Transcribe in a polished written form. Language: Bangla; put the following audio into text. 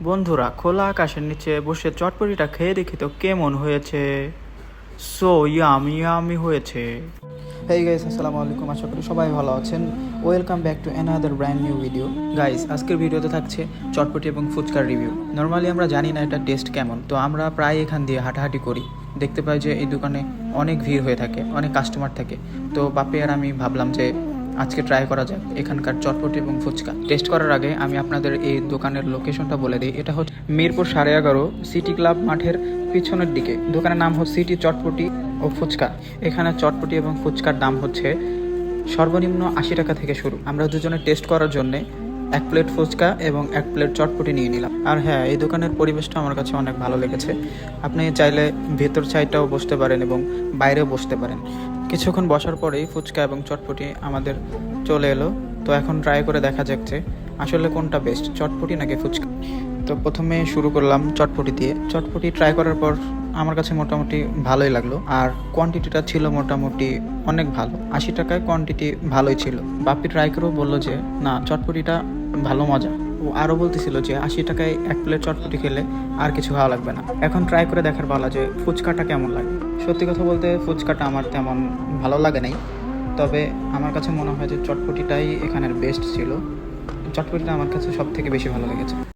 বন্ধুরা, খোলা আকাশের নিচে বসে চটপটিটা খেয়ে দেখি তো কেমন হয়েছে। সো ইয়ামি ইয়ামি হয়েছে। হেই গাইস, আসসালামু আলাইকুম। আশা করি সবাই ভালো আছেন। Welcome back to another brand new video. Guys, আজকের ভিডিওতে থাকছে চটপটি এবং ফুচকার রিভিউ। নর্মালি আমরা জানি না এটা টেস্ট কেমন, তো আমরা প্রায় এখান দিয়ে হাঁটাহাঁটি করি, দেখতে পাই যে এই দোকানে অনেক ভিড় হয়ে থাকে, অনেক কাস্টমার থাকে। তো বাপি আর আমি ভাবলাম যে আজকে ট্রাই করা যাক এখানকার চটপটি এবং ফুচকা। টেস্ট করার আগে আমি আপনাদের এই দোকানের লোকেশনটা বলে দিই। এটা হচ্ছে মিরপুর 11.5 সিটি ক্লাব মাঠের পিছনের দিকে। দোকানের নাম হচ্ছে সিটি চটপটি ও ফুচকা। এখানে চটপটি এবং ফুচকার দাম হচ্ছে সর্বনিম্ন 80 টাকা থেকে শুরু। আমরা দুজনে টেস্ট করার জন্যে 1 প্লেট ফুচকা এবং 1 প্লেট চটপটি নিয়ে নিলাম। আর হ্যাঁ, এই দোকানের পরিবেশটা আমার কাছে অনেক ভালো লেগেছে। আপনি চাইলে ভেতর সাইডটাও বসতে পারেন এবং বাইরেও বসতে পারেন। কিছুক্ষণ বসার পরেই ফুচকা এবং চটপটি আমাদের চলে এলো। তো এখন ট্রাই করে দেখা যাক যে আসলে কোনটা বেস্ট, চটপটি নাকি ফুচকা। তো প্রথমে শুরু করলাম চটপটি দিয়ে। চটপটি ট্রাই করার পর আমার কাছে মোটামুটি ভালোই লাগলো, আর কোয়ান্টিটিটা ছিল মোটামুটি অনেক ভালো। 80 টাকায় কোয়ান্টিটি ভালোই ছিল। বাপি ট্রাই করেও বললো যে না, চটপটিটা ভালো মজা। ও আরও বলতেছিল যে 80 টাকায় 1 প্লেট চটপটি খেলে আর কিছু ভালো লাগবে না। এখন ট্রাই করে দেখার পালা যে ফুচকাটা কেমন লাগে। সত্যি কথা বলতে ফুচকাটা আমার তেমন ভালো লাগে নাই, তবে আমার কাছে মনে হয় যে চটপটিটাই এখানের বেস্ট ছিল। চটপটিটা আমার কাছে সব থেকে বেশি ভালো লেগেছে।